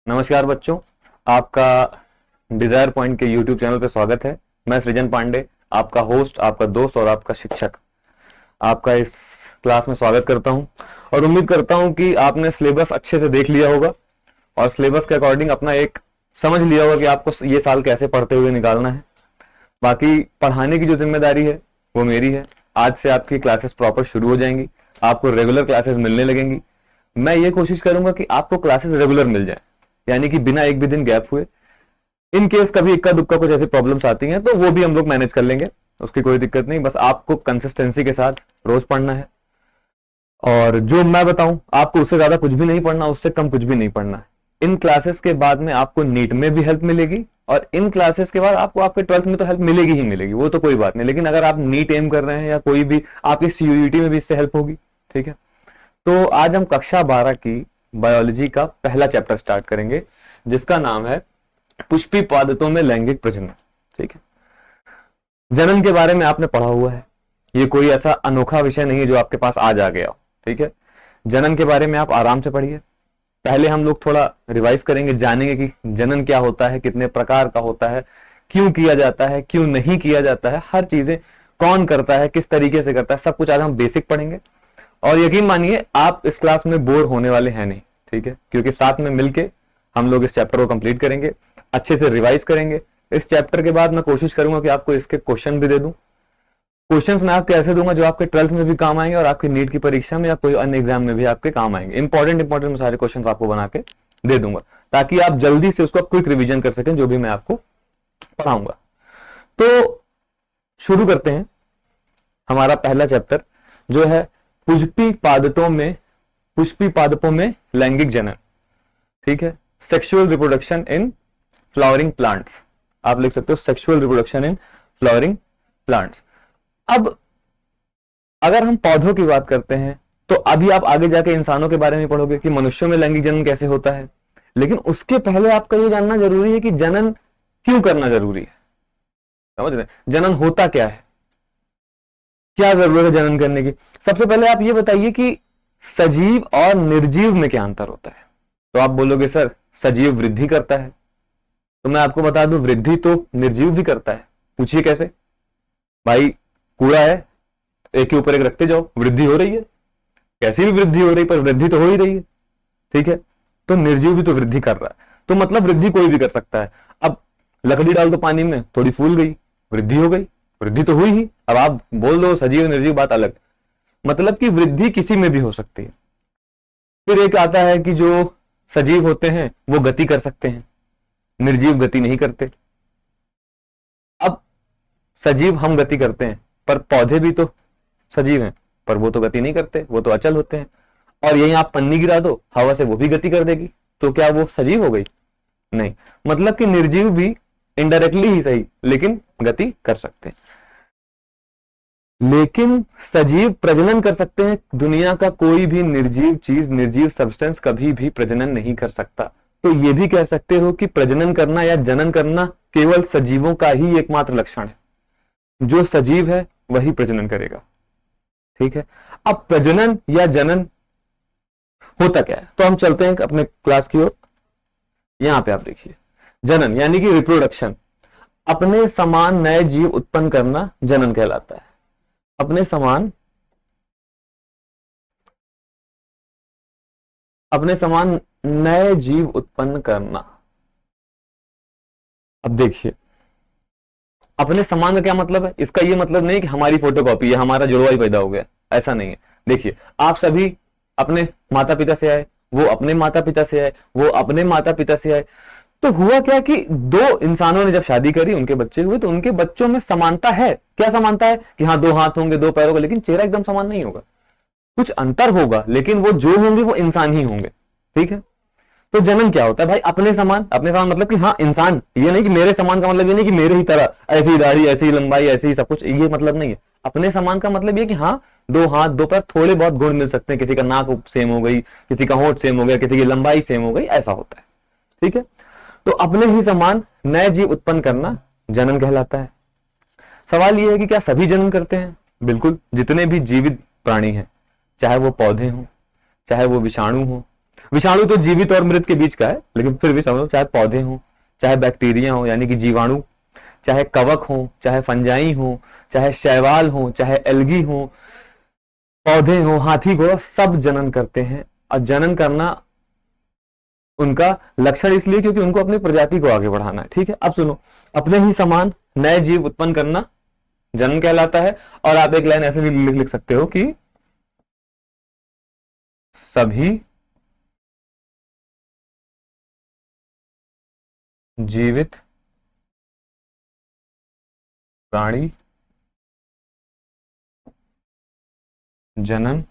नमस्कार बच्चों, आपका डिजायर पॉइंट के यूट्यूब चैनल पर स्वागत है। मैं सृजन पांडे, आपका होस्ट, आपका दोस्त और आपका शिक्षक आपका इस क्लास में स्वागत करता हूं और उम्मीद करता हूं कि आपने सिलेबस अच्छे से देख लिया होगा और सिलेबस के अकॉर्डिंग अपना एक समझ लिया होगा कि आपको ये साल कैसे पढ़ते हुए निकालना है। बाकी पढ़ाने की जो जिम्मेदारी है वो मेरी है। आज से आपकी क्लासेस प्रॉपर शुरू हो जाएंगी, आपको रेगुलर क्लासेस मिलने लगेंगी। मैं ये कोशिश करूंगा कि आपको क्लासेस रेगुलर मिल जाए, यानी कि बिना एक भी दिन गैप हुए। इन केस कभी इक्का दुक्का कुछ ऐसी प्रॉब्लम्स आती हैं तो वो भी हम लोग मैनेज कर लेंगे, उसकी कोई दिक्कत नहीं। बस आपको कंसिस्टेंसी के साथ रोज पढ़ना है और जो मैं बताऊं आपको उससे ज्यादा कुछ भी नहीं पढ़ना, उससे कम कुछ भी नहीं पढ़ना है। इन क्लासेस के बाद में आपको नीट में भी हेल्प मिलेगी और इन क्लासेस के बाद आपको आपके 12th में तो हेल्प मिलेगी ही मिलेगी, वो तो कोई बात नहीं। लेकिन अगर आप नीट एम कर रहे हैं या कोई भी आपकी सीयूईटी में भी इससे हेल्प होगी। ठीक है, तो आज हम कक्षा 12 की बायोलॉजी का पहला चैप्टर स्टार्ट करेंगे जिसका नाम है पुष्पी पादपों में लैंगिक प्रजनन। ठीक है, जनन के बारे में आपने पढ़ा हुआ है, ये कोई ऐसा अनोखा विषय नहीं है जो आपके पास आज आ गया हो। ठीक है, जनन के बारे में आप आराम से पढ़िए। पहले हम लोग थोड़ा रिवाइज करेंगे, जानेंगे कि जनन क्या होता है, कितने प्रकार का होता है, क्यों किया जाता है, क्यों नहीं किया जाता है, हर चीजें कौन करता है, किस तरीके से करता है, सब कुछ आज हम बेसिक पढ़ेंगे। और यकीन मानिए आप इस क्लास में बोर होने वाले हैं नहीं। ठीक है, क्योंकि साथ में मिलके हम लोग इस चैप्टर को कंप्लीट करेंगे, अच्छे से रिवाइज करेंगे। इस चैप्टर के बाद मैं कोशिश करूंगा कि आपको इसके क्वेश्चन भी दे दूं। क्वेश्चंस मैं आपको ऐसे दूंगा जो आपके 12th में भी काम आएंगे और आपकी नीट की परीक्षा में या कोई अन्य एग्जाम में भी आपके काम आएंगे। इंपॉर्टेंट मैं सारे क्वेश्चंस आपको बना के दे दूंगा ताकि आप जल्दी से उसको क्विक रिवीजन कर सकें जो भी मैं आपको पढ़ाऊंगा। तो शुरू करते हैं हमारा पहला चैप्टर जो है पुष्पी पादपों में लैंगिक जनन। ठीक है, sexual reproduction in flowering plants. आप लिख सकते हो sexual reproduction in flowering plants. अब अगर हम पौधों की बात करते हैं तो अभी आप आगे जाके इंसानों के बारे में पढ़ोगे कि मनुष्यों में लैंगिक जनन कैसे होता है। लेकिन उसके पहले आपका ये जानना जरूरी है कि जनन क्यों करना जरूरी है। समझ रहे, जनन होता क्या है, क्या जरूरत है जनन करने की। सबसे पहले आप ये बताइए कि सजीव और निर्जीव में क्या अंतर होता है। तो आप बोलोगे सर सजीव वृद्धि करता है, तो मैं आपको बता दूं वृद्धि तो निर्जीव भी करता है। पूछिए कैसे। भाई कूड़ा है, एक के ऊपर एक रखते जाओ, वृद्धि हो रही है, कैसी भी वृद्धि हो रही पर वृद्धि तो हो ही रही है। ठीक है, तो निर्जीव भी तो वृद्धि कर रहा है, तो मतलब वृद्धि कोई भी कर सकता है। अब लकड़ी डाल दो पानी में, थोड़ी फूल गई, वृद्धि हो गई, वृद्धि तो हुई ही। अब आप बोल दो सजीव निर्जीव, बात अलग। मतलब कि वृद्धि किसी में भी हो सकती है। फिर एक आता है कि जो सजीव होते हैं वो गति कर सकते हैं, निर्जीव गति नहीं करते। अब सजीव हम गति करते हैं पर पौधे भी तो सजीव हैं, पर वो तो गति नहीं करते, वो तो अचल होते हैं। और यही आप पन्नी गिरा दो हवा से, वो भी गति कर देगी, तो क्या वो सजीव हो गई? नहीं। मतलब कि निर्जीव भी इनडायरेक्टली ही सही लेकिन गति कर सकते हैं। लेकिन सजीव प्रजनन कर सकते हैं। दुनिया का कोई भी निर्जीव चीज, निर्जीव सब्सटेंस कभी भी प्रजनन नहीं कर सकता। तो ये भी कह सकते हो कि प्रजनन करना या जनन करना केवल सजीवों का ही एकमात्र लक्षण है। जो सजीव है वही प्रजनन करेगा। ठीक है, अब प्रजनन या जनन होता क्या है, तो हम चलते हैं अपने क्लास की ओर। यहां पे आप देखिए, जनन यानी कि रिप्रोडक्शन, अपने समान नए जीव उत्पन्न करना जनन कहलाता है। अपने समान नए जीव उत्पन्न करना। अब देखिए, अपने समान का क्या मतलब है। इसका ये मतलब नहीं कि हमारी फोटोकॉपी है, हमारा जुड़वा ही पैदा हो गया, ऐसा नहीं है। देखिए, आप सभी अपने माता पिता से आए, वो अपने माता पिता से आए, वो अपने माता पिता से आए। तो हुआ क्या कि दो इंसानों ने जब शादी करी, उनके बच्चे हुए, तो उनके बच्चों में समानता है। क्या समानता है कि हाँ दो हाथ होंगे, दो पैर होगा, लेकिन चेहरा एकदम समान नहीं होगा, कुछ अंतर होगा, लेकिन वो जो होंगे वो इंसान ही होंगे। ठीक है, तो जनन क्या होता है भाई? अपने समान। अपने समान मतलब कि हाँ इंसान, ये नहीं कि मेरे समान का मतलब ये नहीं कि मेरे ही तरह, ऐसी ही दाढ़ी, ऐसी ही लंबाई, ऐसी ही सब कुछ, ये मतलब नहीं है। अपने समान का मतलब ये कि हाँ दो हाथ दो पैर, थोड़े बहुत गुण मिल सकते हैं, किसी का नाक सेम हो गई, किसी का होंठ सेम हो गया, किसी की लंबाई सेम हो गई, ऐसा होता है। ठीक है, तो अपने ही समान नए जीव उत्पन्न करना जनन कहलाता है। सवाल यह है कि क्या सभी जनन करते हैं? बिल्कुल, जितने भी जीवित प्राणी हैं, चाहे वो पौधे हों, चाहे वो विषाणु हों, विषाणु तो जीवित और मृत के बीच का है, लेकिन फिर भी समझो, चाहे पौधे हों, चाहे बैक्टीरिया हो यानी कि जीवाणु, चाहे कवक हो, चाहे फंजाई हो, चाहे शैवाल हो, चाहे एल्गी हो, पौधे हो, हाथी घोड़ा, सब जनन करते हैं। और जनन करना उनका लक्षण इसलिए क्योंकि उनको अपनी प्रजाति को आगे बढ़ाना है। ठीक है, अब सुनो, अपने ही समान नए जीव उत्पन्न करना जनन कहलाता है। और आप एक लाइन ऐसे भी लिख सकते हो कि सभी जीवित प्राणी जनन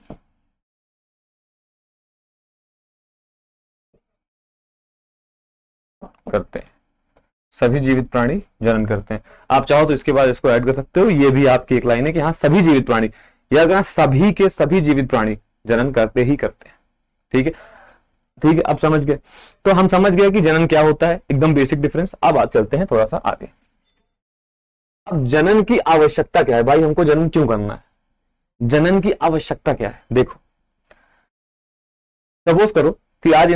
करते हैं। सभी जीवित प्राणी जनन करते हैं। आप चाहो तो इसके बाद इसको ऐड कर सकते हो, ये भी आपकी एक लाइन है कि हाँ सभी जीवित प्राणी, या अगर सभी के सभी जीवित प्राणी जनन करते ही करते हैं। ठीक है, ठीक है, अब समझ गए। तो हम समझ गए कि जनन क्या होता है, एकदम बेसिक डिफरेंस। अब आज चलते हैं थोड़ा सा आगे। अब जनन की आवश्यकता क्या है भाई, हमको जनन क्यों करना है, जनन की आवश्यकता क्या है। देखो, सपोज करो कि आज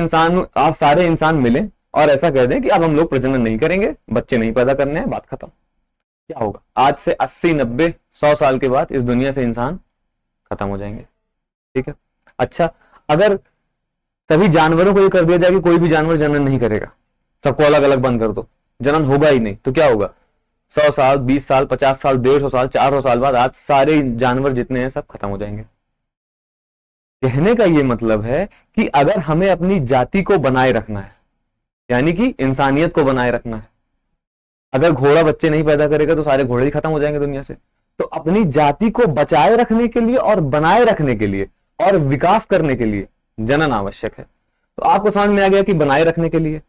सारे इंसान मिले और ऐसा कह दें कि अब हम लोग प्रजनन नहीं करेंगे, बच्चे नहीं पैदा करने हैं, बात खत्म। क्या होगा, आज से 80 90 100 साल के बाद इस दुनिया से इंसान खत्म हो जाएंगे। ठीक है, अच्छा, अगर सभी जानवरों को ये कर दिया जाए कि कोई भी जानवर जनन नहीं करेगा, सबको अलग अलग बंद कर दो, जनन होगा ही नहीं, तो क्या होगा, 100 साल 20 साल 50 साल 150 साल 400 साल बाद आज सारे जानवर जितने हैं सब खत्म हो जाएंगे। कहने का ये मतलब है कि अगर हमें अपनी जाति को बनाए रखना है, यानी कि इंसानियत को बनाए रखना है, अगर घोड़ा बच्चे नहीं पैदा करेगा तो सारे घोड़े ही खत्म हो जाएंगे दुनिया से। तो अपनी जाति को बचाए रखने के लिए और बनाए रखने के लिए और विकास करने के लिए जनन आवश्यक है। तो आपको समझ में आ गया कि बनाए रखने के लिए,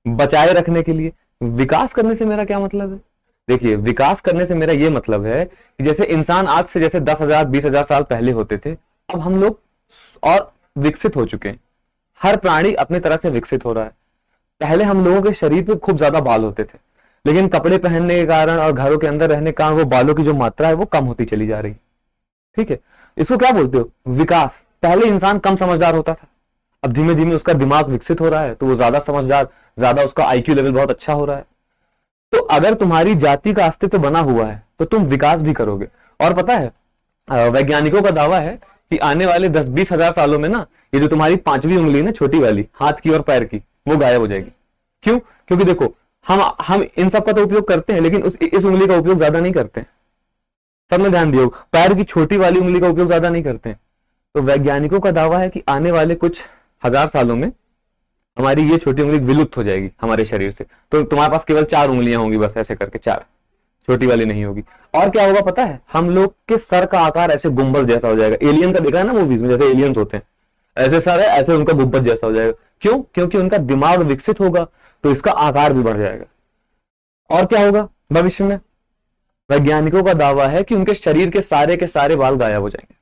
बचाए रखने के लिए, विकास करने से मेरा क्या मतलब है। देखिए, विकास करने से मेरा यह मतलब है कि जैसे इंसान आज से जैसे 10,000 20,000 साल पहले होते थे, अब हम लोग और विकसित हो चुके हैं। हर प्राणी अपनी तरह से विकसित हो रहा है। पहले हम लोगों के शरीर पे खूब ज्यादा बाल होते थे, लेकिन कपड़े पहनने के कारण और घरों के अंदर रहने के कारण वो बालों की जो मात्रा है वो कम होती चली जा रही। ठीक है, इसको क्या बोलते हो, विकास। पहले इंसान कम समझदार होता था, अब धीमे धीमे उसका दिमाग विकसित हो रहा है, तो वो ज्यादा समझदार, ज्यादा उसका आईक्यू लेवल बहुत अच्छा हो रहा है। तो अगर तुम्हारी जाति का अस्तित्व बना हुआ है तो तुम विकास भी करोगे। और पता है, वैज्ञानिकों का दावा है कि आने वाले 10-20 हजार सालों में ना, ये जो तुम्हारी 5वीं उंगली ना, छोटी वाली, हाथ की और पैर की, वो गायब हो जाएगी। क्यों, क्योंकि देखो, हम इन सब का तो उपयोग करते हैं, लेकिन इस उंगली का उपयोग ज्यादा नहीं करते हैं। सबने ध्यान दिया होगा, पैर की छोटी वाली उंगली का उपयोग ज्यादा नहीं करते हैं। तो वैज्ञानिकों का दावा है कि आने वाले कुछ हजार सालों में हमारी ये छोटी उंगली विलुप्त हो जाएगी हमारे शरीर से। तो तुम्हारे पास केवल 4 उंगलियां होंगी, बस ऐसे करके 4, छोटी वाली नहीं होगी। और क्या होगा पता है, हम लोग के सर का आकार ऐसे गुंबद जैसा हो जाएगा। एलियन का देखा है ना मूवीज में, जैसे एलियंस होते हैं, ऐसे सर है, ऐसे उनका गुंबद जैसा हो जाएगा। क्यों, क्योंकि उनका दिमाग विकसित होगा, तो इसका आकार भी बढ़ जाएगा। और क्या होगा भविष्य में, वैज्ञानिकों का दावा है कि उनके शरीर के सारे बाल गायब हो जाएंगे।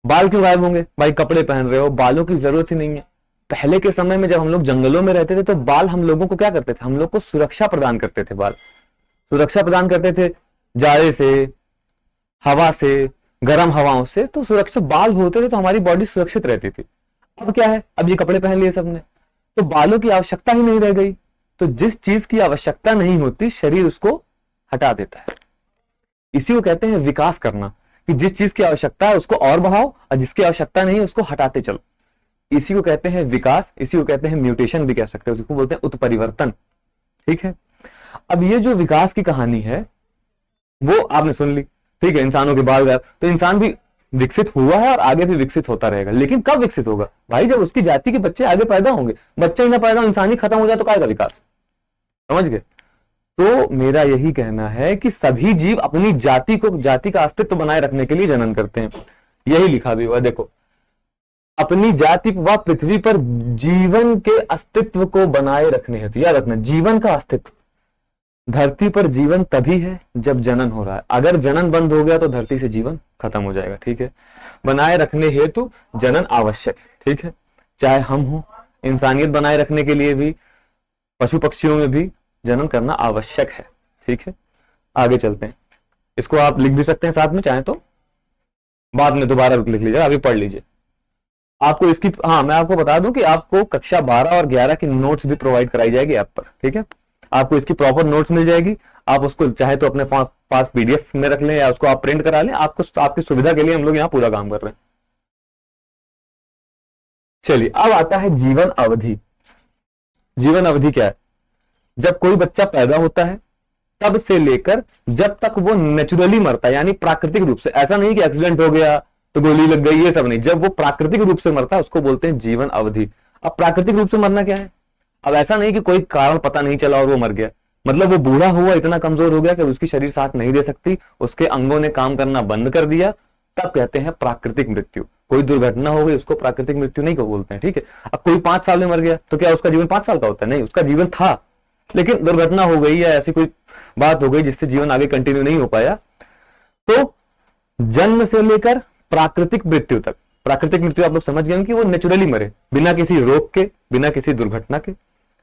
बाल क्यों गायब होंगे भाई, कपड़े पहन रहे हो, बालों की जरूरत ही नहीं है। पहले के समय में जब हम लोग जंगलों में रहते थे तो बाल हम लोगों को क्या करते थे, हम लोग को सुरक्षा प्रदान करते थे। बाल सुरक्षा प्रदान करते थे जाड़े से, हवा से, गर्म हवाओं से। तो सुरक्षित बाल होते थे तो हमारी बॉडी सुरक्षित रहती थी। अब क्या है, अब ये कपड़े पहन लिए सबने, तो बालों की आवश्यकता ही नहीं रह गई। तो जिस चीज की आवश्यकता नहीं होती, शरीर उसको हटा देता है। इसी को कहते हैं विकास करना, कि जिस चीज की आवश्यकता है उसको और बढ़ाओ, और जिसकी आवश्यकता नहीं है उसको हटाते चलो। इसी को कहते हैं विकास, इसी को कहते हैं म्यूटेशन भी कह सकते हैं, उसको बोलते हैं उत्परिवर्तन। ठीक है, अब ये जो विकास की कहानी है वो आपने सुन ली। ठीक है, इंसानों के बाल गायब, तो इंसान भी विकसित हुआ है और आगे भी विकसित होता रहेगा। लेकिन कब विकसित होगा भाई, जब उसकी जाति के बच्चे आगे पैदा होंगे। बच्चे ही ना पैदा हो, इंसान ही खत्म हो जाए तो क्या विकास, समझ गए। तो मेरा यही कहना है कि सभी जीव अपनी जाति का अस्तित्व बनाए रखने के लिए जनन करते हैं। यही लिखा भी हुआ, देखो, अपनी जाति व पृथ्वी पर जीवन के अस्तित्व को बनाए रखने हेतु, याद रखना, जीवन का अस्तित्व। धरती पर जीवन तभी है जब जनन हो रहा है। अगर जनन बंद हो गया तो धरती से जीवन खत्म हो जाएगा। ठीक है, बनाए रखने हेतु जनन आवश्यक है। ठीक है, चाहे हम हो, इंसानियत बनाए रखने के लिए भी पशु पक्षियों में भी जनन करना आवश्यक है। ठीक है, आगे चलते हैं। इसको आप लिख भी सकते हैं साथ में, चाहे तो बाद में दोबारा लिख लीजिए, अभी पढ़ लीजिए। आपको इसकी, हाँ मैं आपको बता दूं कि आपको कक्षा 12 और 11 की नोट्स भी प्रोवाइड कराई जाएगी ऐप पर, ठीक है। आपको इसकी प्रॉपर नोट्स मिल जाएगी। आप उसको चाहे तो अपने पास पीडीएफ में रख लें या उसको आप प्रिंट करा लें, आपको आपकी सुविधा के लिए हम लोग यहाँ पूरा काम कर रहे हैं। चलिए अब आता है जीवन अवधि। जीवन अवधि क्या है? जब कोई बच्चा पैदा होता है तब से लेकर जब तक वो नेचुरली मरता है, यानी प्राकृतिक रूप से, ऐसा नहीं कि एक्सीडेंट हो गया तो गोली लग गई, ये सब नहीं, जब वो प्राकृतिक रूप से मरता है उसको बोलते हैं जीवन अवधि। अब प्राकृतिक रूप से मरना क्या है? अब ऐसा नहीं कि कोई कारण पता नहीं चला और वो मर गया, मतलब वो बूढ़ा हुआ, इतना कमजोर हो गया कि उसकी शरीर साथ नहीं दे सकती, उसके अंगों ने काम करना बंद कर दिया, तब कहते हैं प्राकृतिक मृत्यु। कोई दुर्घटना हो गई उसको प्राकृतिक मृत्यु नहीं को बोलते हैं, ठीक है। अब कोई 5 साल में मर गया तो क्या उसका जीवन 5 साल का होता है? नहीं, उसका जीवन था लेकिन दुर्घटना हो गई या ऐसी कोई बात हो गई जिससे जीवन आगे कंटिन्यू नहीं हो पाया। तो जन्म से लेकर प्राकृतिक मृत्यु तक, प्राकृतिक मृत्यु आप लोग समझ गए कि वो नेचुरली मरे, बिना किसी रोग के, बिना किसी दुर्घटना के।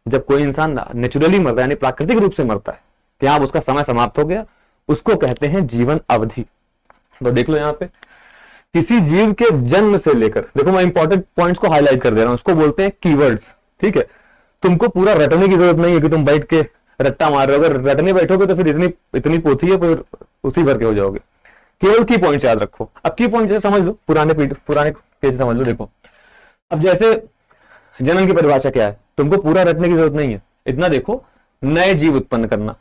जब कोई इंसान नेचुरली मरता है यानी प्राकृतिक रूप से मरता है कि हाँ उसका समय समाप्त हो गया, उसको कहते हैं जीवन अवधि। तो देख लो यहाँ पे, किसी जीव के जन्म से लेकर, देखो मैं इंपॉर्टेंट पॉइंट्स को हाईलाइट कर दे रहा हूं, उसको बोलते हैं कीवर्ड्स, ठीक है। तुमको पूरा रटने की जरूरत नहीं है कि तुम बैठ के रट्टा मार रहे हो, अगर रटने बैठोगे तो फिर इतनी इतनी पोथी है, फिर उसी भर के हो जाओगे। केवल की पॉइंट याद रखो। अब की पॉइंट जैसे समझ लो, पुराने पेज समझ लो। देखो अब जैसे जनन की परिभाषा क्या है, तुमको पूरा रटने की जरूरत नहीं है, इतना देखो, नए जीव उत्पन्न करना,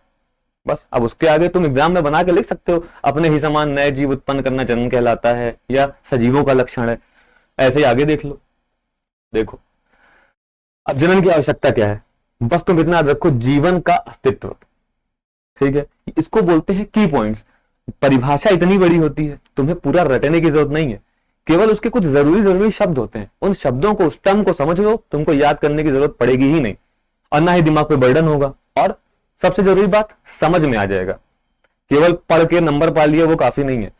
बस। अब उसके आगे तुम एग्जाम में बना के लिख सकते हो, अपने ही समान नए जीव उत्पन्न करना जन्म कहलाता है या सजीवों का लक्षण है, ऐसे ही आगे देख लो। देखो अब जनन की आवश्यकता क्या है, बस तुम इतना याद रखो, जीवन का अस्तित्व, ठीक है। इसको बोलते हैं की पॉइंट्स। परिभाषा इतनी बड़ी होती है, तुम्हें पूरा रटने की जरूरत नहीं है, केवल उसके कुछ जरूरी शब्द होते हैं, उन शब्दों को, उस टर्म को समझ लो, तुमको याद करने की जरूरत पड़ेगी ही नहीं, और ना ही दिमाग पे बर्डन होगा, और सबसे जरूरी बात, समझ में आ जाएगा। केवल पढ़ के नंबर पा लिए वो काफी नहीं है,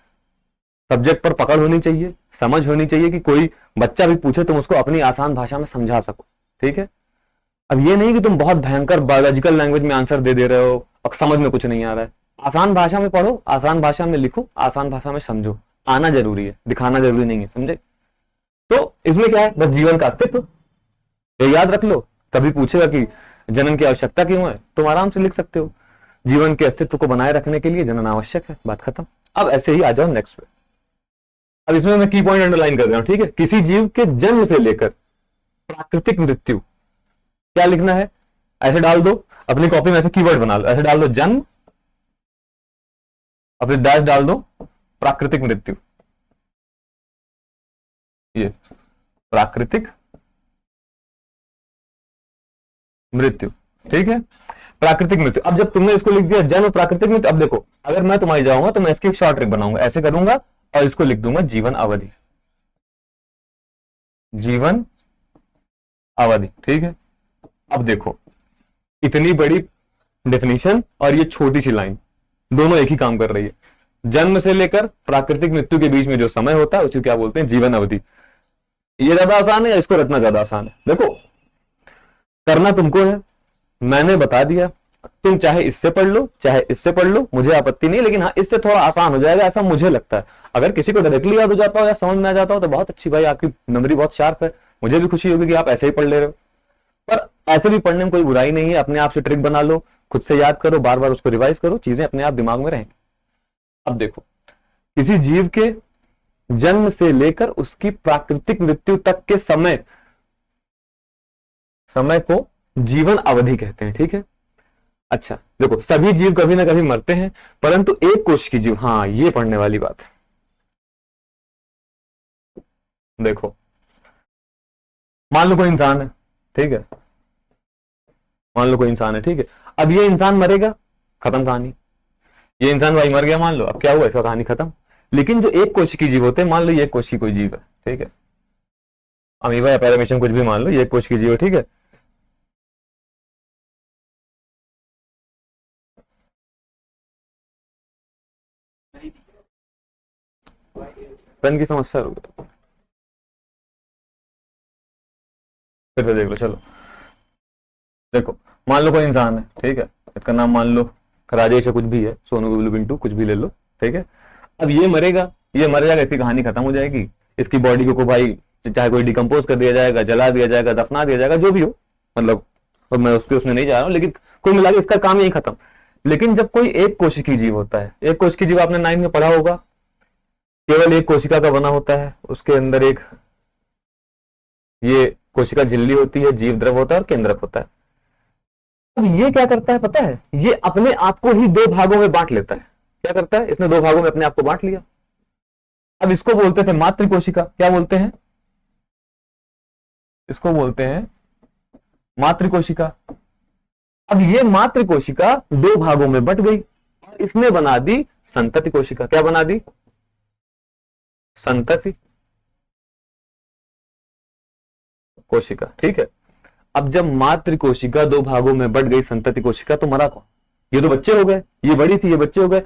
सब्जेक्ट पर पकड़ होनी चाहिए, समझ होनी चाहिए कि कोई बच्चा भी पूछे तुम उसको अपनी आसान भाषा में समझा सको, ठीक है। अब ये नहीं कि तुम बहुत भयंकर बायोलॉजिकल लैंग्वेज में आंसर दे दे रहे हो और समझ में कुछ नहीं आ रहा है। आसान भाषा में पढ़ो, आसान भाषा में लिखो, आसान भाषा में समझो, आना जरूरी है, दिखाना जरूरी नहीं है, समझे। तो इसमें क्या है, बस जीवन का अस्तित्व, ये याद रख लो। कभी पूछेगा कि जनन की आवश्यकता क्यों है, तुम आराम से लिख सकते हो, जीवन के अस्तित्व को बनाए रखने के लिए जनन आवश्यक है, बात खत्म। अब ऐसे ही आ जाओ नेक्स्ट पे। अब इसमें मैं की पॉइंट अंडरलाइन कर रहा हूं, ठीक है। किसी जीव के जन्म से लेकर प्राकृतिक मृत्यु, क्या लिखना है, ऐसे डाल दो अपनी कॉपी में, ऐसे कीवर्ड बना लो, ऐसे डाल दो जन्म, और फिर डैश डाल दो प्राकृतिक मृत्यु, ये प्राकृतिक मृत्यु, ठीक है, प्राकृतिक मृत्यु। अब जब तुमने इसको लिख दिया जन्म प्राकृतिक मृत्यु, अब देखो अगर मैं तुम्हारी जाऊंगा तो मैं इसकी एक शॉर्ट ट्रिक बनाऊंगा, ऐसे करूंगा और इसको लिख दूंगा जीवन अवधि, जीवन अवधि, ठीक है। अब देखो इतनी बड़ी डेफिनेशन और ये छोटी सी लाइन, दोनों एक ही काम कर रही है। जन्म से लेकर प्राकृतिक मृत्यु के बीच में जो समय होता है उसे क्या बोलते हैं, जीवन अवधि। ये ज्यादा आसान है या इसको रटना ज्यादा आसान है? देखो करना तुमको है, मैंने बता दिया, तुम चाहे इससे पढ़ लो चाहे इससे पढ़ लो, मुझे आपत्ति नहीं, लेकिन हाँ इससे थोड़ा आसान हो जाएगा ऐसा मुझे लगता है। अगर किसी को डायरेक्टली याद हो जाता हो या समझ में आ जाता हो तो बहुत अच्छी, भाई आपकी मेमोरी बहुत शार्प है, मुझे भी खुशी होगी कि आप ऐसे ही पढ़ ले रहे हो। पर ऐसे भी पढ़ने में कोई बुराई नहीं है, अपने आप से ट्रिक बना लो, खुद से याद करो, बार बार उसको रिवाइज करो, चीजें अपने आप दिमाग में रहेंगी। अब देखो किसी जीव के जन्म से लेकर उसकी प्राकृतिक मृत्यु तक के समय को जीवन अवधि कहते हैं, ठीक है। अच्छा देखो सभी जीव कभी ना कभी मरते हैं, परंतु एक कोश की जीव, हाँ ये पढ़ने वाली बात है। देखो मान लो कोई इंसान है, ठीक है, मान लो कोई इंसान है, ठीक है। अब ये इंसान मरेगा, खत्म कहानी, ये इंसान भाई मर गया, मान लो, अब क्या हुआ, इसका कहानी खत्म। लेकिन जो एक कोशिकी जीव होते हैं, मान लो ये एक कोशिकी कोई जीव है, ठीक है, अमीबा या पैरामीशियम कुछ भी मान लो, ये एक कोशिकी जीव है, ठीक है। पेन की समस्या हो गई, फिर से देख लो, चलो देखो मान लो कोई इंसान है, ठीक है, इसका नाम मान लो राजेश है, कुछ भी है, सोनू गुबलू पिंटू कुछ भी ले लो, ठीक है। अब ये मरेगा, ये मर जाएगा, इसकी कहानी खत्म हो जाएगी, इसकी बॉडी को भाई चाहे कोई डिकम्पोज कर दिया जाएगा, जला दिया जाएगा, दफना दिया जाएगा, जो भी हो, मतलब तो मैं उसमें नहीं जा रहा हूँ, लेकिन कोई मिला के इसका काम यही खत्म। लेकिन जब कोई एक कोशिकीय जीव होता है, एक कोशिकीय जीव आपने 9 में पढ़ा होगा, केवल एक कोशिका का बना होता है, उसके अंदर एक ये कोशिका झिल्ली होती है, जीव द्रव होता है और केंद्रक होता है। अब ये क्या करता है पता है, ये अपने आप को ही 2 भागों में बांट लेता है। क्या करता है, इसने 2 भागों में अपने आप को बांट लिया। अब इसको बोलते थे मातृ कोशिका। क्या बोलते हैं, इसको बोलते हैं मातृ कोशिका। अब ये मातृ कोशिका 2 भागों में बट गई और इसने बना दी संतति कोशिका। क्या बना दी, संतति कोशिका। ठीक है, अब जब मातृ कोशिका 2 भागों में बट गई, संतति कोशिका, तो मरा कौन, ये तो बच्चे हो गए, ये बड़ी थी, ये बच्चे हो गए।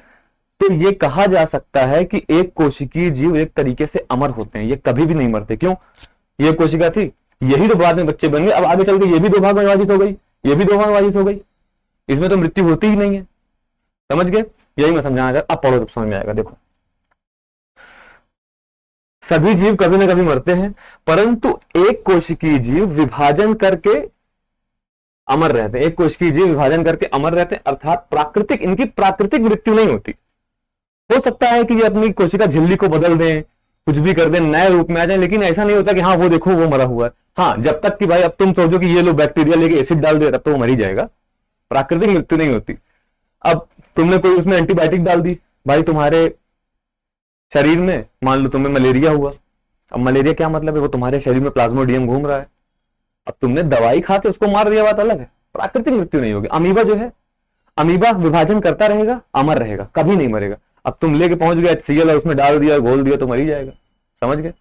तो ये कहा जा सकता है कि एक कोशिकीय जीव एक तरीके से अमर होते हैं, ये कभी भी नहीं मरते। क्यों, ये कोशिका थी, यही तो बाद में बच्चे बन गए, अब आगे चल के ये भी 2 भाग में विभाजित हो गई, ये भी 2 भाग में विभाजित हो गई, इसमें तो मृत्यु होती ही नहीं है। समझ गए, यही मैं समझाना चाहता। अब पढ़ो तो समझ में आएगा। देखो, सभी जीव कभी ना कभी मरते हैं, परंतु एक कोशिकीय जीव विभाजन करके अमर रहते हैं। एक कोशिकीय जीव विभाजन करके अमर रहते हैं, अर्थात प्राकृतिक, इनकी प्राकृतिक मृत्यु नहीं होती। हो सकता है कि ये अपनी कोशिका झिल्ली को बदल दें, कुछ भी कर दें, नए रूप में आ जाए, लेकिन ऐसा नहीं होता कि हाँ वो देखो वो मरा हुआ है। हाँ, जब तक कि भाई अब तुम सोचो कि ये लो बैक्टीरिया लेके एसिड डाल दे, तब तो वो मर ही जाएगा। प्राकृतिक मृत्यु नहीं होती। अब तुमने कोई उसमें एंटीबायोटिक डाल दी, भाई तुम्हारे शरीर में मान लो तुम्हें मलेरिया हुआ। अब मलेरिया क्या मतलब है, वो तुम्हारे शरीर में प्लाज्मोडियम घूम रहा है, अब तुमने दवाई खा के उसको मार दिया, बात अलग है। प्राकृतिक मृत्यु नहीं होगी। अमीबा जो है, अमीबा विभाजन करता रहेगा, अमर रहेगा, कभी नहीं मरेगा। अब तुम लेके पहुंच गए HCl और उसमें डाल दिया, घोल दिया, तो मर ही जाएगा। समझ गए,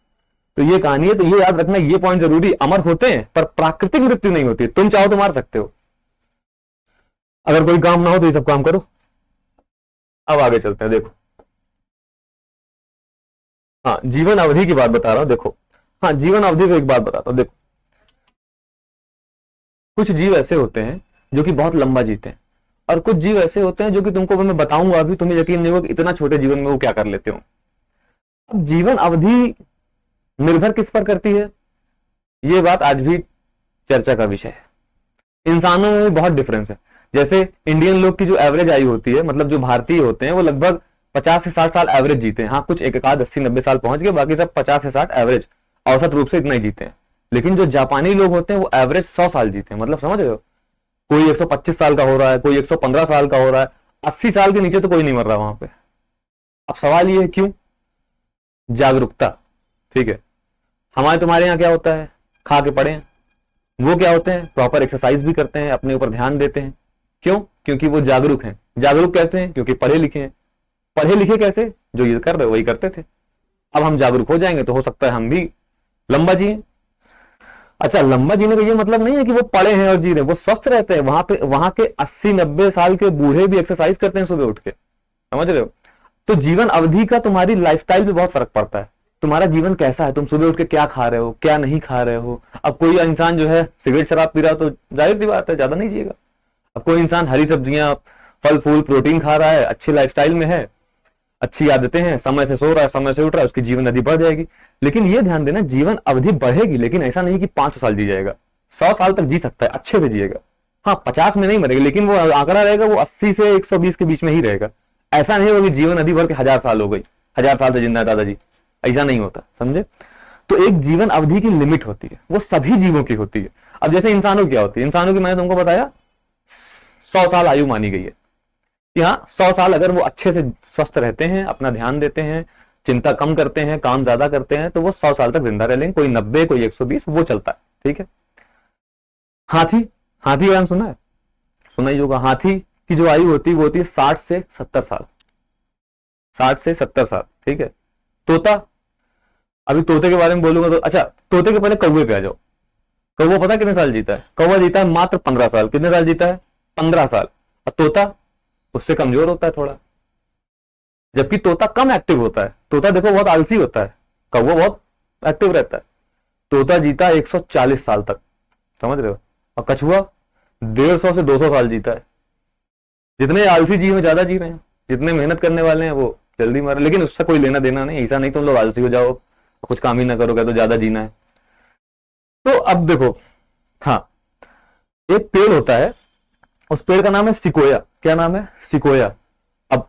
तो ये कहानी है। तो ये याद रखना, ये पॉइंट जरूरी, अमर होते हैं पर प्राकृतिक मृत्यु नहीं होती। तुम चाहो तो मार सकते हो, अगर कोई काम ना हो तो ये सब काम करो। अब आगे चलते हैं। देखो, हाँ जीवन अवधि की बात बता रहा हूं। देखो, हाँ जीवन अवधि को एक बात बताता हूं। देखो, कुछ जीव ऐसे होते हैं जो कि बहुत लंबा जीते हैं, और कुछ जीव ऐसे होते हैं जो कि तुमको मैं बताऊंगा अभी, तुम्हें यकीन नहीं होगा कि इतना छोटे जीवन में वो क्या कर लेते हो। अब जीवन अवधि निर्भर किस पर करती है, ये बात आज भी चर्चा का विषय है। इंसानों में बहुत डिफरेंस है। जैसे इंडियन लोग की जो एवरेज आयु होती है, मतलब जो भारतीय होते हैं, वो लगभग 50 से 60 साल एवरेज जीते हैं। हाँ, कुछ एक आध 80-90 साल पहुंच गए, बाकी सब 50 से 60 एवरेज औसत रूप से इतना ही जीते हैं। लेकिन जो जापानी लोग होते हैं वो एवरेज 100 साल जीते हैं। मतलब समझ रहे हो, कोई 125 साल का हो रहा है, कोई 115 साल का हो रहा है, 80 साल के नीचे तो कोई नहीं मर रहा वहां पे। अब सवाल ये है क्यों, जागरूकता। ठीक है, हमारे तुम्हारे यहाँ क्या होता है, खा के पड़े हैं। वो क्या होते हैं, प्रॉपर एक्सरसाइज भी करते हैं, अपने ऊपर ध्यान देते हैं। क्यों, क्योंकि वो जागरूक हैं। जागरूक कैसे हैं, क्योंकि पढ़े लिखे हैं। पढ़े लिखे कैसे, जो ये कर रहे वही करते थे। अब हम जागरूक हो जाएंगे तो हो सकता है हम भी लंबा जिए। अच्छा, लंबा जीने का ये मतलब नहीं है कि वो पढ़े हैं और जी रहे हैं, वो स्वस्थ रहते हैं। वहां के 80-90 साल के बूढ़े भी एक्सरसाइज करते हैं सुबह उठ के। समझ रहे हो, तो जीवन अवधि का तुम्हारी लाइफस्टाइल पे बहुत फर्क पड़ता है। तुम्हारा जीवन कैसा है, तुम सुबह उठ के क्या खा रहे हो, क्या नहीं खा रहे हो। अब कोई इंसान जो है सिगरेट शराब पी रहा है तो जाहिर सी बात है ज्यादा नहीं जिएगा। अब कोई इंसान हरी सब्जियां, फल फूल, प्रोटीन खा रहा है, अच्छी लाइफस्टाइल में है, अच्छी आदतें हैं, समय से सो रहा है, समय से उठ रहा है, उसकी जीवन अवधि बढ़ जाएगी। लेकिन ये ध्यान देना, जीवन अवधि बढ़ेगी, लेकिन ऐसा नहीं कि 500 साल जी जाएगा। 100 साल तक जी सकता है, अच्छे से जिएगा। हाँ, 50 में नहीं मरेगा, लेकिन वो आंकड़ा रहेगा, वो 80 से 120 के बीच में ही रहेगा। ऐसा नहीं होगा कि जीवन अवधि भर के 1000 साल हो गई, 1000 साल से जिंदा है दादाजी, ऐसा नहीं होता। समझे, तो एक जीवन अवधि की लिमिट होती है, वो सभी जीवों की होती है। अब जैसे इंसानों की क्या होती है, इंसानों की मैंने तुमको बताया 100 साल आयु मानी गई है कि हाँ 100 साल अगर वो अच्छे से स्वस्थ रहते हैं, अपना ध्यान देते हैं, चिंता कम करते हैं, काम ज्यादा करते हैं, तो वो 100 साल तक जिंदा रह लेंगे। कोई 90, कोई 120, वो चलता है। ठीक है, हाथी, हाथी का नाम सुना है, सुना ही होगा। हाथी की जो आयु होती है वो होती है 60 से 70 साल, 60 से 70 साल। ठीक है, तोता, अभी तोते के बारे में बोलूंगा तो अच्छा, तोते के पहले कौवे पे आ जाओ। कौवा पता कितने साल जीता है, कौवा जीता है मात्र 15 साल। कितने साल जीता है, 15 साल। और तोता उससे कमजोर होता है थोड़ा, जबकि तोता कम एक्टिव होता है। तोता देखो बहुत आलसी होता है, कौवा बहुत एक्टिव रहता है। तोता जीता 140 साल तक, समझ रहे हो। और कछुआ 150 से 200 साल जीता है। जितने आलसी जीव में ज्यादा जी रहे हैं, जितने मेहनत करने वाले हैं वो जल्दी मरे। लेकिन उससे कोई लेना देना नहीं, ऐसा नहीं तुम लोग आलसी हो जाओ, कुछ काम ही ना करो, क्या तो ज्यादा जीना है, तो अब देखो, हाँ, एक पेड़ होता है, उस पेड़ का नाम है सिकोया। क्या नाम है? सिकोया। अब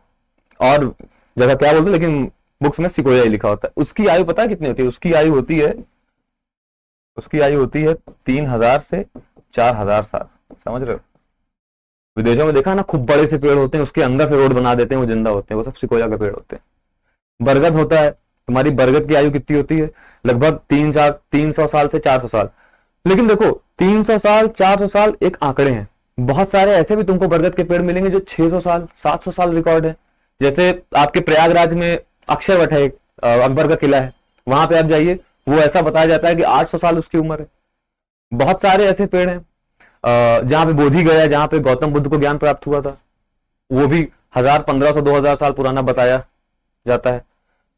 और जगह क्या बोलते हैं, लेकिन बुक्स में सिकोया ही लिखा होता है। उसकी आयु पता है कितनी होती है? उसकी आयु होती है 3,000 से 4,000 साल। समझ रहे हो? विदेशों में देखा ना, खूब बड़े से पेड़ होते हैं, उसके अंदर से रोड बना देते हैं, वो जिंदा होते हैं, वो सब सिकोया के पेड़ होते हैं। बरगद होता है, तुम्हारी बरगद की आयु कितनी होती है? लगभग 300 साल से 400 साल। लेकिन देखो, 300 साल 400 साल एक आंकड़े हैं। बहुत सारे ऐसे भी तुमको बरगद के पेड़ मिलेंगे जो 600 साल 700 साल रिकॉर्ड है। जैसे आपके प्रयागराज में अक्षयवट है, अकबर का किला है, वहां पे आप जाइए, वो ऐसा बताया जाता है कि 800 साल उसकी उम्र है। बहुत सारे ऐसे पेड़ हैं जहां पे बोधि गया, जहां पे गौतम बुद्ध को ज्ञान प्राप्त हुआ था, वो भी 1000 1500 2000 साल पुराना बताया जाता है।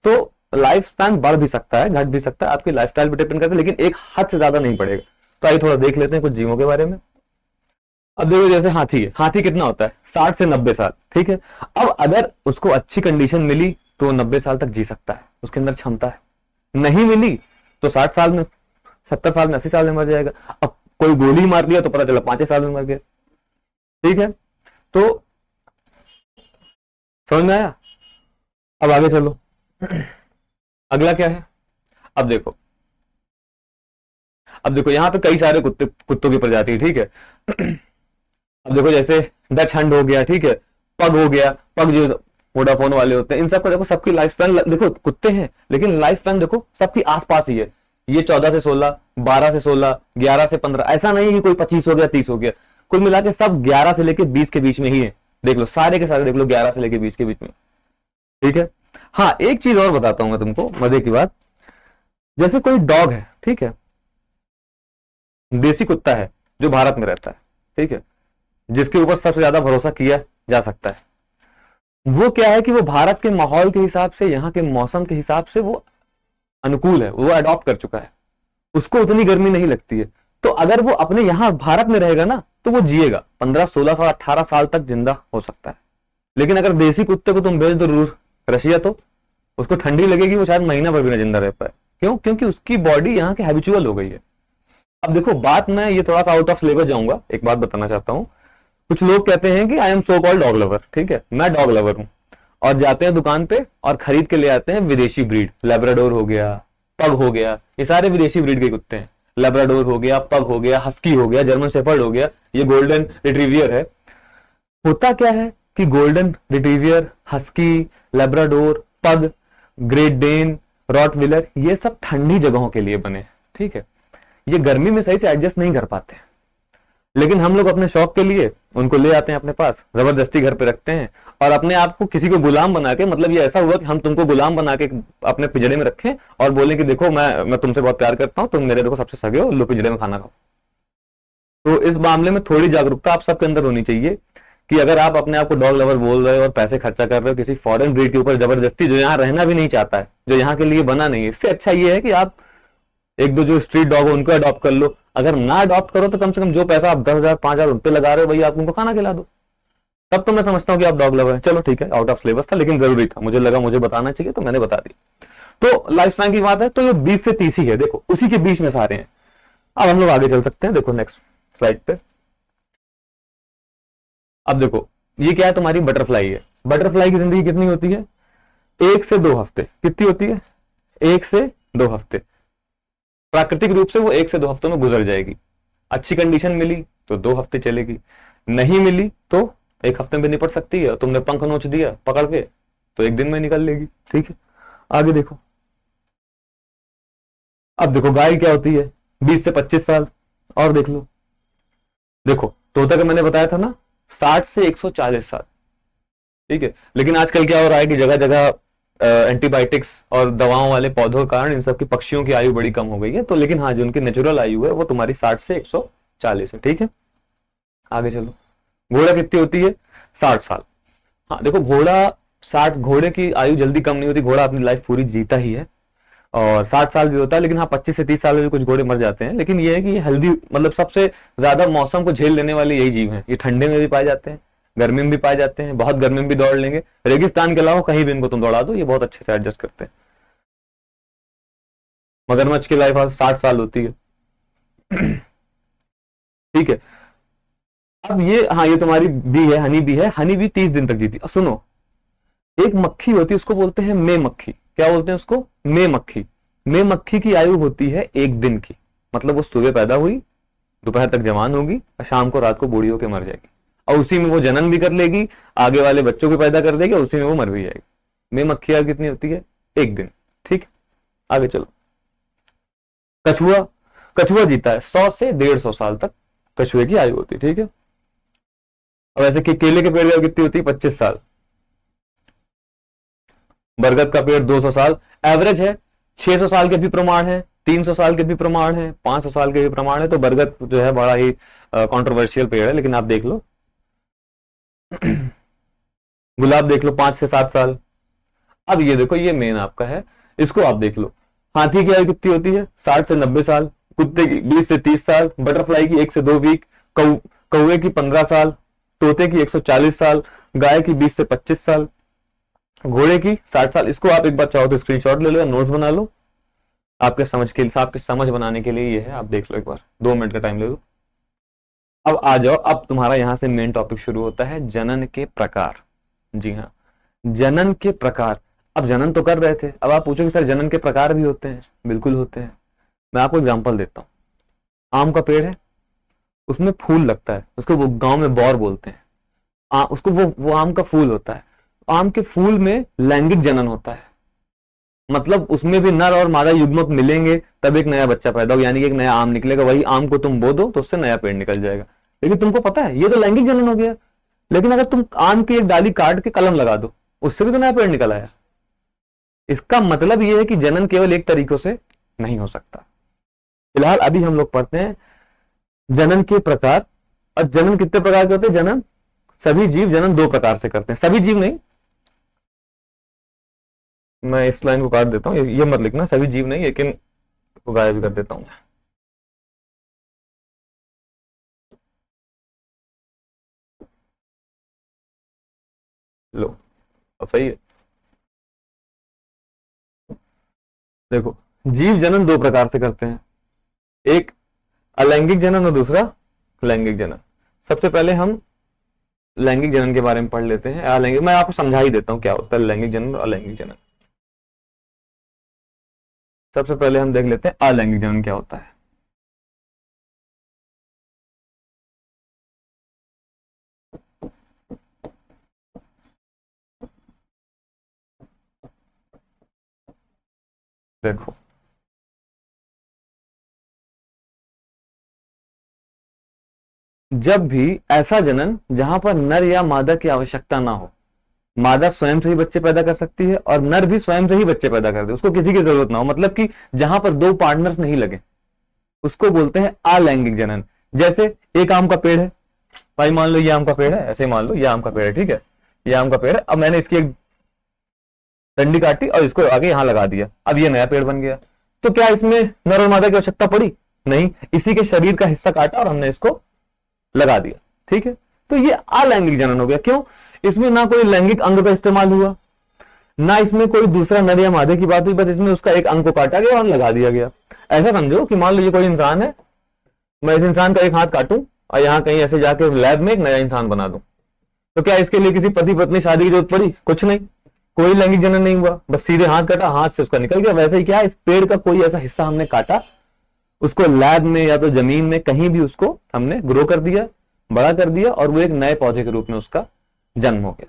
तो लाइफ स्पैन बढ़ भी सकता है, घट भी सकता है, आपकी लाइफस्टाइल पे डिपेंड करता है, लेकिन एक हद से ज्यादा नहीं बढ़ेगा। तो आइए थोड़ा देख लेते हैं कुछ जीवों के बारे में। अब देखो, जैसे हाथी है, हाथी कितना होता है? 60 से 90 साल। ठीक है। अब अगर उसको अच्छी कंडीशन मिली तो 90 साल तक जी सकता है, उसके अंदर क्षमता है। नहीं मिली तो 60 साल में, 70 साल में, 80 साल में मर जाएगा। अब कोई गोली मार लिया तो पता चला 5 साल में मर गया। ठीक है। तो समझ में आया? अब आगे चलो, अगला क्या है? अब देखो, यहाँ पे कई सारे कुत्तों की प्रजाति है। ठीक है। अब देखो, जैसे डच हंड हो गया, ठीक है, पग हो गया, पग जो वोडाफोन वाले होते हैं, इन सबका देखो, सबकी लाइफ स्पैन, देखो कुत्ते हैं लेकिन लाइफ स्पैन देखो सबकी आसपास ही है। ये 14 से 16, 12 से 16, 11 से 15, ऐसा नहीं है कि कोई 25 हो गया 30 हो गया। कुल मिला के सब 11 से लेके 20 के बीच में ही है। देख लो, सारे के सारे देख लो, 11 से लेके 20 के बीच में। ठीक है। हाँ, एक चीज और बताता हूं मैं तुमको, मजे की बात। जैसे कोई डॉग है, ठीक है, देसी कुत्ता है जो भारत में रहता है, ठीक है, जिसके ऊपर सबसे ज्यादा भरोसा किया जा सकता है, वो क्या है कि वो भारत के माहौल के हिसाब से, यहाँ के मौसम के हिसाब से वो अनुकूल है, वो अडॉप्ट कर चुका है, उसको उतनी गर्मी नहीं लगती है। तो अगर वो अपने यहाँ भारत में रहेगा ना, तो वो जिएगा 15 16 साल 18 साल तक जिंदा हो सकता है। लेकिन अगर देसी कुत्ते को तुम भेज दो रूस रशिया, तो उसको ठंडी लगेगी, वो शायद महीना भर भी ना जिंदा रह पाए। क्यों? क्योंकि उसकी बॉडी यहाँ के हैबिचुअल हो गई है। अब देखो बात, मैं ये थोड़ा सा आउट ऑफ सिलेबस जाऊंगा, एक बात बताना चाहता हूँ। कुछ लोग कहते हैं कि I am so called dog lover, ठीक है, मैं डॉग लवर हूं, और जाते हैं दुकान पे और खरीद के ले आते हैं विदेशी ब्रीड, लेब्राडोर हो गया, पग हो गया, ये सारे विदेशी ब्रीड के कुत्ते हैं। लेब्राडोर हो गया, पग हो गया, हस्की हो गया, जर्मन शेफर्ड हो गया, ये गोल्डन रिट्रीवियर है। होता क्या है कि गोल्डन रिट्रीवियर, हस्की, लेब्राडोर, पग, ग्रेट डेन, रॉटविलर, ये सब ठंडी जगहों के लिए बने। ठीक है। ये गर्मी में सही से एडजस्ट नहीं कर पाते, लेकिन हम लोग अपने शौक के लिए उनको ले आते हैं अपने पास, जबरदस्ती घर पे रखते हैं, और अपने आप को किसी को गुलाम बना के, मतलब ये ऐसा हुआ कि हम तुमको गुलाम बना के अपने पिंजड़े में रखें और बोले कि देखो मैं तुमसे बहुत प्यार करता हूं, तुम मेरे देखो सबसे सगे हो, लो पिंजड़े में खाना खाओ। तो इस मामले में थोड़ी जागरूकता आप सबके अंदर होनी चाहिए कि अगर आप अपने आप को डॉग लवर बोल रहे हो और पैसे खर्चा कर रहे हो किसी फॉरेन ब्रीड के ऊपर जबरदस्ती, जो यहाँ रहना भी नहीं चाहता है, जो यहाँ के लिए बना नहीं है, इससे अच्छा ये है कि आप एक दो जो स्ट्रीट डॉग हो उनको अडॉप्ट कर लो। अगर ना अडॉप्ट करो तो कम से कम जो पैसा आप 10,000 5,000 उन पे लगा रहे हो, वही आप उनको खाना खिला दो। तब तो मैं समझता हूँ कि आप डॉग लवर हैं। चलो ठीक है, आउट ऑफ सिलेबस था लेकिन जरूरी था, मुझे लगा मुझे बताना चाहिए तो मैंने बता दी। तो लाइफ स्पैन की बात है तो ये 20 से 30 ही है, देखो उसी के बीच में सारे हैं। अब हम लोग आगे चल सकते हैं, देखो नेक्स्ट स्लाइड पे। अब देखो, ये क्या है? तुम्हारी बटरफ्लाई है। बटरफ्लाई की जिंदगी कितनी होती है? 1 से 2 हफ्ते। कितनी होती है? 1 से 2 हफ्ते। प्राकृतिक रूप से वो 1 से 2 हफ्तों में गुजर जाएगी। अच्छी कंडीशन मिली तो 2 हफ्ते चलेगी, नहीं मिली तो 1 हफ्ते में निपट सकती है। तुमने पंख नोच दिया पकड़ के तो 1 दिन में निकल लेगी। ठीक है। आगे देखो, अब देखो गाय क्या होती है? 20 से 25 साल। और देख लो, देखो तोता का मैंने बताया था ना, 60 से 140 साल। ठीक है। लेकिन आजकल क्या हो रहा है कि जगह जगह एंटीबायोटिक्स और दवाओं वाले पौधों के कारण इन सब की पक्षियों की आयु बड़ी कम हो गई है। तो लेकिन हाँ, जो उनकी नेचुरल आयु है वो तुम्हारी 60 से 140 है। ठीक है। आगे चलो, घोड़ा कितनी होती है? 60 साल। हाँ देखो, घोड़े की आयु जल्दी कम नहीं होती, घोड़ा अपनी लाइफ पूरी जीता ही है, और 60 साल भी होता है। लेकिन हाँ, 25 से 30 साल में भी कुछ घोड़े मर जाते हैं। लेकिन ये है कि ये हेल्दी, मतलब सबसे ज्यादा मौसम को झेल लेने वाले यही जीव हैं। ये ठंडे में भी पाए जाते हैं, गर्मी में भी पाए जाते हैं, बहुत गर्मी में भी दौड़ लेंगे, रेगिस्तान के अलावा कहीं भी इनको तुम दौड़ा दो, ये बहुत अच्छे से एडजस्ट करते हैं। मगरमच्छ की लाइफ 60 साल होती है। ठीक है। अब ये, हाँ ये तुम्हारी बी है, हनी बी है, हनी बी 30 दिन तक जीती। अब सुनो, एक मक्खी होती है उसको बोलते हैं मे मक्खी। क्या बोलते हैं उसको? मे मक्खी। मे मक्खी की आयु होती है 1 दिन की। मतलब वो सुबह पैदा हुई, दोपहर तक जवान होगी और शाम को रात को बूढ़ी होकर मर जाएगी, और उसी में वो जनन भी कर लेगी, आगे वाले बच्चों को पैदा कर देगी और उसी में वो मर भी जाएगी। मे मक्खी आयु कितनी होती है? 1 दिन। ठीक, आगे चलो। कछुआ, कछुआ जीता है 100 से 150 साल तक कछुए की आयु होती है। ठीक है। अब ऐसे कि केले के पेड़ की आयु कितनी होती है? 25 साल। बरगद का पेड़ 200 साल एवरेज है। 600 साल के भी प्रमाण है, 300 साल के भी प्रमाण है, 500 साल के भी प्रमाण है। तो बरगद जो है बड़ा ही कंट्रोवर्शियल पेड़ है, लेकिन आप देख लो। गुलाब देख लो 5 से 7 साल। अब ये देखो, ये मेन आपका है, इसको आप देख लो। हाथी की आयु कितनी होती है? 60 से 90 साल। कुत्ते की 20 से 30 साल। बटरफ्लाई की 1 से 2 वीक। कौवे की 15 साल। तोते की 140 साल। गाय की 20 से 25 साल। घोड़े की 60 साल। इसको आप एक बार चाहो तो स्क्रीनशॉट ले लो या नोट्स बना लो, आपके समझ के लिए, आपके समझ बनाने के लिए ये है। आप देख लो एक बार, 2 मिनट का टाइम ले लो। अब आ जाओ, अब तुम्हारा यहां से मेन टॉपिक शुरू होता है, जनन के प्रकार। जी हाँ, जनन के प्रकार। अब जनन तो कर रहे थे, अब आप पूछोगे सर जनन के प्रकार भी होते हैं? बिल्कुल होते हैं। मैं आपको एग्जांपल देता हूँ। आम का पेड़ है, उसमें फूल लगता है, उसको वो गांव में बौर बोलते हैं। उसको वो आम का फूल होता है। आम के फूल में लैंगिक जनन होता है, मतलब उसमें भी नर और मादा युग्मक मिलेंगे तब एक नया बच्चा पैदा होगा, यानी कि एक नया आम निकलेगा। वही आम को तुम बो दो तो उससे नया पेड़ निकल जाएगा। लेकिन तुमको पता है ये तो लैंगिक जनन हो गया। लेकिन अगर तुम आम की एक डाली काट के कलम लगा दो, उससे भी तो नया पेड़ निकल आया। इसका मतलब ये है कि जनन केवल एक तरीकों से नहीं हो सकता। फिलहाल अभी हम लोग पढ़ते हैं जनन के प्रकार। और जनन कितने प्रकार के होते हैं? जनन, सभी जीव जनन 2 प्रकार से करते हैं। सभी जीव नहीं, मैं इस लाइन को काट देता हूं, ये मत लिखना, सभी जीव नहीं, लेकिन को गायब कर देता हूं। लो, अब सही है। देखो, जीव जनन 2 प्रकार से करते हैं, एक अलैंगिक जनन और दूसरा लैंगिक जनन। सबसे पहले हम लैंगिक जनन के बारे में पढ़ लेते हैं। अलैंगिक मैं आपको समझा ही देता हूं क्या होता है लैंगिक जनन और अलैंगिक जनन। सबसे पहले हम देख लेते हैं अलैंगिक जनन क्या होता है। देखो, जब भी ऐसा जनन जहां पर नर या मादा की आवश्यकता ना हो, मादा स्वयं से ही बच्चे पैदा कर सकती है और नर भी स्वयं से ही बच्चे पैदा कर दे, उसको किसी की जरूरत ना हो, मतलब कि जहां पर 2 पार्टनर्स नहीं लगे, उसको बोलते हैं अलैंगिक जनन। जैसे एक आम का पेड़ है, भाई मान लो ये आम का पेड़ है, ऐसे मान लो ये आम का पेड़ है। ठीक है, ये आम का पेड़ है। अब मैंने इसकी एक डंडी काटी और इसको आगे यहां लगा दिया, अब ये नया पेड़ बन गया। तो क्या इसमें नर और मादा की आवश्यकता पड़ी? नहीं, इसी के शरीर का हिस्सा काटा और हमने इसको लगा दिया। ठीक है, तो ये अलैंगिक जनन हो गया। क्यों? इसमें ना कोई लैंगिक अंग का इस्तेमाल हुआ, ना इसमें कोई दूसरा नर या मादे की बात हुई, बस इसमें उसका एक अंग को काटा गया और लगा दिया गया। ऐसा समझो कि मान लो ये कोई इंसान है, मैं इस इंसान का एक हाथ काटूं और यहां कहीं ऐसे जाके लैब में एक नया इंसान बना दूं, तो क्या इसके लिए किसी पति पत्नी शादी की जरूरत पड़ी? कुछ नहीं, कोई लैंगिक जनन नहीं हुआ, बस सीधे हाथ काटा, हाथ से उसका निकल गया। वैसे ही क्या, इस पेड़ का कोई ऐसा हिस्सा हमने काटा, उसको लैब में या तो जमीन में कहीं भी उसको हमने ग्रो कर दिया, बड़ा कर दिया, और वो एक नए पौधे के रूप में उसका जन्म हो गया।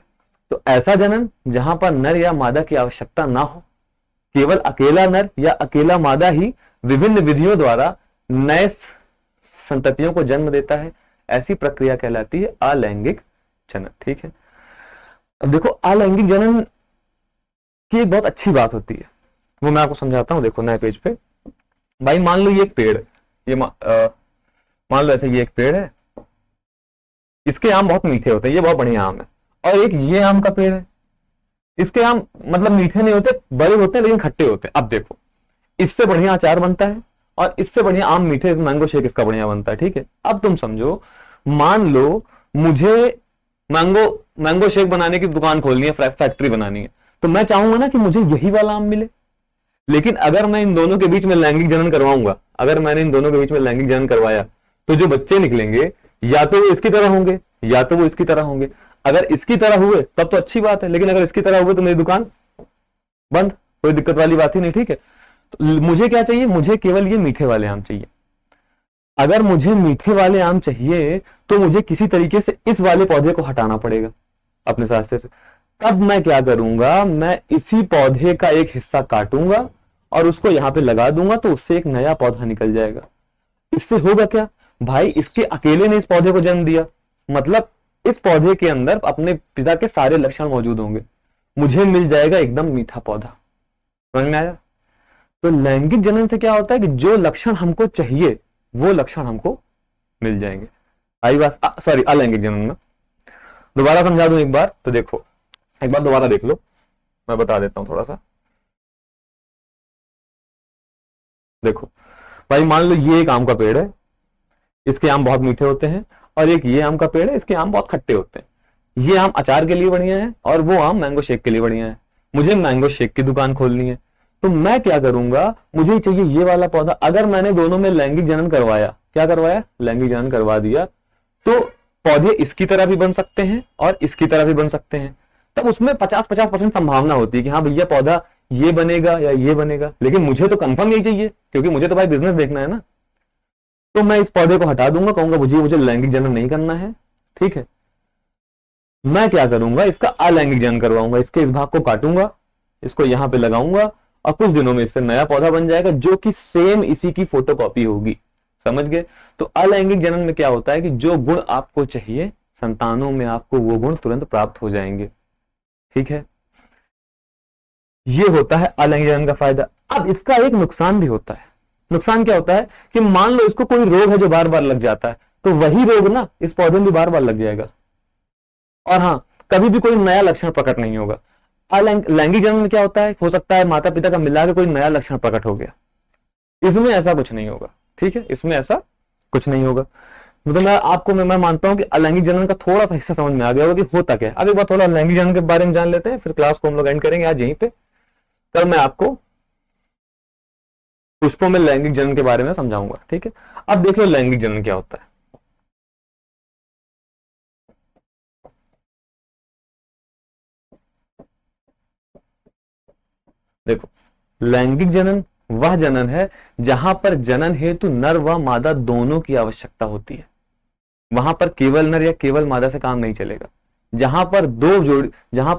तो ऐसा जनन जहां पर नर या मादा की आवश्यकता ना हो, केवल अकेला नर या अकेला मादा ही विभिन्न विधियों द्वारा नए संततियों को जन्म देता है, ऐसी प्रक्रिया कहलाती है अलैंगिक जनन। ठीक है, अब देखो अलैंगिक जनन की एक बहुत अच्छी बात होती है, वो मैं आपको समझाता हूं। देखो नए पेज पे, भाई मान लो ये एक पेड़, ये मान लो ऐसे ये एक पेड़ है, इसके आम बहुत मीठे होते हैं, ये बहुत बढ़िया आम है। और एक ये आम का पेड़ है, इसके आम मतलब मीठे नहीं होते, बड़े होते हैं लेकिन खट्टे होते हैं। अब देखो, इससे बढ़िया अचार बनता है और इससे बढ़िया आम मीठे, मैंगो शेक इसका बढ़िया बनता है। ठीक है, अब तुम समझो, मान लो मुझे मैंगो शेक बनाने की दुकान खोलनी है, फैक्ट्री बनानी है, तो मैं चाहूंगा ना कि मुझे यही वाला आम मिले। लेकिन अगर मैं इन दोनों के बीच में लैंगिक जनन करवाऊंगा, अगर मैंने इन दोनों के बीच में लैंगिक जनन करवाया, तो जो बच्चे निकलेंगे या तो वो इसकी तरह होंगे या तो वो इसकी तरह होंगे। अगर इसकी तरह हुए तब तो अच्छी बात है, लेकिन अगर इसकी तरह हुए तो मेरी दुकान बंद, कोई दिक्कत वाली बात ही नहीं। ठीक है, तो मुझे क्या चाहिए, मुझे केवल ये मीठे वाले आम चाहिए। अगर मुझे मीठे वाले आम चाहिए तो मुझे किसी तरीके से इस वाले पौधे को हटाना पड़ेगा अपने रास्ते से। तब मैं क्या करूंगा, मैं इसी पौधे का एक हिस्सा काटूंगा और उसको यहां पे लगा दूंगा, तो उससे एक नया पौधा निकल जाएगा। इससे होगा क्या भाई, इसके अकेले ने इस पौधे को जन्म दिया, मतलब इस पौधे के अंदर अपने पिता के सारे लक्षण मौजूद होंगे, मुझे मिल जाएगा एकदम मीठा पौधा। समझ में आया? तो लैंगिक जनन से क्या होता है कि जो लक्षण हमको चाहिए वो लक्षण हमको मिल जाएंगे। आई बात? सॉरी, अलैंगिक जनन में दोबारा समझा दूं एक बार, तो देखो एक बार दोबारा देख लो, मैं बता देता हूं थोड़ा सा। देखो भाई, मान लो ये एक आम का पेड़ है, इसके आम बहुत मीठे होते हैं, और एक ये आम का पेड़ है, इसके आम बहुत खट्टे होते हैं। ये आम अचार के लिए बढ़िया है और वो आम मैंगो शेक के लिए बढ़िया है। मुझे मैंगो शेक की दुकान खोलनी है, तो मैं क्या करूंगा, मुझे चाहिए ये वाला पौधा। अगर मैंने दोनों में लैंगिक जनन करवाया, क्या करवाया, लैंगिक जनन करवा दिया, तो पौधे इसकी तरह भी बन सकते हैं और इसकी तरह भी बन सकते हैं। तब उसमें 50-50% संभावना होती है कि हाँ भैया पौधा ये बनेगा या ये बनेगा, लेकिन मुझे तो कंफर्म यही चाहिए, क्योंकि मुझे तो भाई बिजनेस देखना है ना। तो मैं इस पौधे को हटा दूंगा, कहूंगा मुझे लैंगिक जनन नहीं करना है। ठीक है, मैं क्या करूंगा, इसका अलैंगिक जनन करवाऊंगा, इसके इस भाग को काटूंगा, इसको यहां पे लगाऊंगा, और कुछ दिनों में इससे नया पौधा बन जाएगा जो कि सेम इसी की फोटोकॉपी होगी। समझ गए? तो अलैंगिक जनन में क्या होता है कि जो गुण आपको चाहिए संतानों में आपको वो गुण तुरंत प्राप्त हो जाएंगे। ठीक है, ये होता है अलैंगिक जनन का फायदा। अब इसका एक नुकसान भी होता है। नुकसान क्या होता है कि मान लो इसको कोई रोग है जो बार बार लग जाता है, तो वही रोग ना इस पौधे में भी बार बार लग जाएगा, और हाँ कभी भी कोई नया लक्षण प्रकट नहीं होगा। लैंगिक जनन में क्या होता है, हो सकता है माता पिता का मिला के कोई नया लक्षण प्रकट हो गया, इसमें ऐसा कुछ नहीं होगा। ठीक है, इसमें ऐसा कुछ नहीं होगा। मतलब मैं मानता हूं कि अलैंगिक जनन का थोड़ा सा हिस्सा समझ में आ गया होगा कि होता क्या है। अब एक बार थोड़ा लैंगिक जनन के बारे में जान लेते हैं, फिर क्लास को हम लोग एंड करेंगे आज यहीं पे। कल मैं आपको पुष्पों में लैंगिक जनन के बारे में समझाऊंगा। ठीक है, अब देख लो लैंगिक जनन क्या होता है। देखो, लैंगिक जनन वह जनन है जहां पर जनन हेतु नर व मादा दोनों की आवश्यकता होती है। वहां पर केवल नर या केवल मादा से काम नहीं चलेगा। जहां पर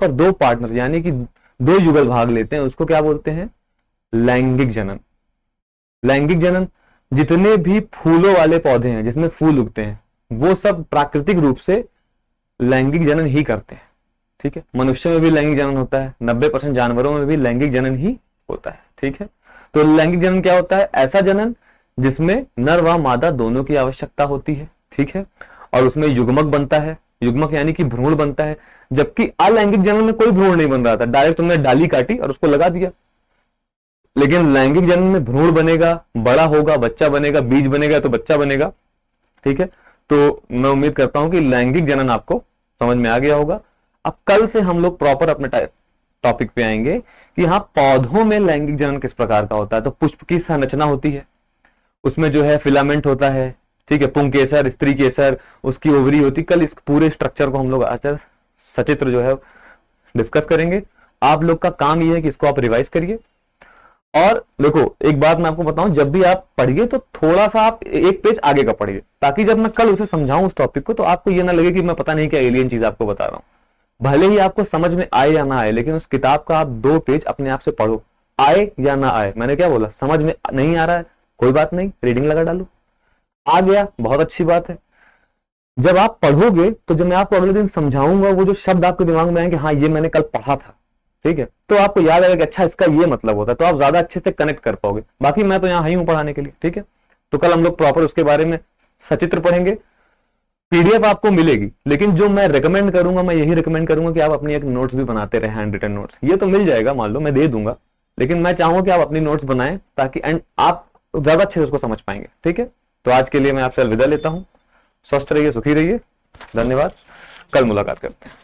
दो पार्टनर यानी कि दो युगल भाग लेते हैं उसको क्या बोलते हैं, लैंगिक जनन। लैंगिक जनन जितने भी फूलों वाले पौधे हैं जिसमें फूल उगते हैं वो सब प्राकृतिक रूप से लैंगिक जनन ही करते हैं। ठीक है, मनुष्य में भी लैंगिक जनन होता है, 90% जानवरों में भी लैंगिक जनन ही होता है। ठीक है, तो लैंगिक जनन क्या होता है, ऐसा जनन जिसमें नर व मादा दोनों की आवश्यकता होती है। ठीक है, और उसमें युग्मक बनता है, युग्मक यानी कि भ्रूण बनता है। जबकि अलैंगिक जनन में कोई भ्रूण नहीं बन रहा था, डायरेक्ट तुमने डाली काटी और उसको लगा दिया। लेकिन लैंगिक जनन में भ्रूण बनेगा, बड़ा होगा, बच्चा बनेगा, बीज बनेगा तो बच्चा बनेगा। ठीक है, तो मैं उम्मीद करता हूं कि लैंगिक जनन आपको समझ में आ गया होगा। अब कल से हम लोग प्रॉपर अपने टॉपिक पे आएंगे कि हाँ पौधों में लैंगिक जनन किस प्रकार का होता है। तो पुष्प की संरचना होती है, उसमें जो है फिलामेंट होता है। ठीक है, पुंकेसर, स्त्री केसर, उसकी ओवरी होती। कल इस पूरे स्ट्रक्चर को हम लोग सचित्र जो है डिस्कस करेंगे। आप लोग का काम ये है कि इसको आप रिवाइज करिए। और देखो एक बात मैं आपको बताऊं, जब भी आप पढ़िए तो थोड़ा सा आप एक पेज आगे का पढ़िए, ताकि जब मैं कल उसे समझाऊं उस टॉपिक को तो आपको ये ना लगे कि मैं पता नहीं क्या एलियन चीज आपको बता रहा हूं। भले ही आपको समझ में आए या ना आए, लेकिन उस किताब का आप 2 पेज अपने आप से पढ़ो, आए या ना आए। मैंने क्या बोला, समझ में नहीं आ रहा है कोई बात नहीं, रीडिंग लगा डालो, आ गया बहुत अच्छी बात है। जब आप पढ़ोगे तो जब मैं आपको अगले दिन समझाऊंगा वो जो शब्द आपके दिमाग में आएंगे, हाँ ये मैंने कल पढ़ा था, ठीक है, तो आपको याद आएगा कि अच्छा इसका ये मतलब होता है, तो आप ज्यादा अच्छे से कनेक्ट कर पाओगे। बाकी मैं तो यहाँ ही हूं पढ़ाने के लिए। ठीक है, तो कल हम लोग प्रॉपर उसके बारे में सचित्र पढ़ेंगे। पीडीएफ आपको मिलेगी, लेकिन जो मैं रेकमेंड करूंगा, मैं यही रेकमेंड करूंगा कि आप अपनी एक नोट्स भी बनाते रहे, हैंड रिटन नोट्स। ये तो मिल जाएगा, मान लो मैं दे दूंगा, लेकिन मैं चाहूंगा कि आप अपनी नोट्स बनाएं ताकि एंड आप ज्यादा अच्छे से उसको समझ पाएंगे। ठीक है, तो आज के लिए मैं आपसे अलविदा लेता हूं। स्वस्थ रहिए, सुखी रहिए, धन्यवाद। कल मुलाकात करते हैं।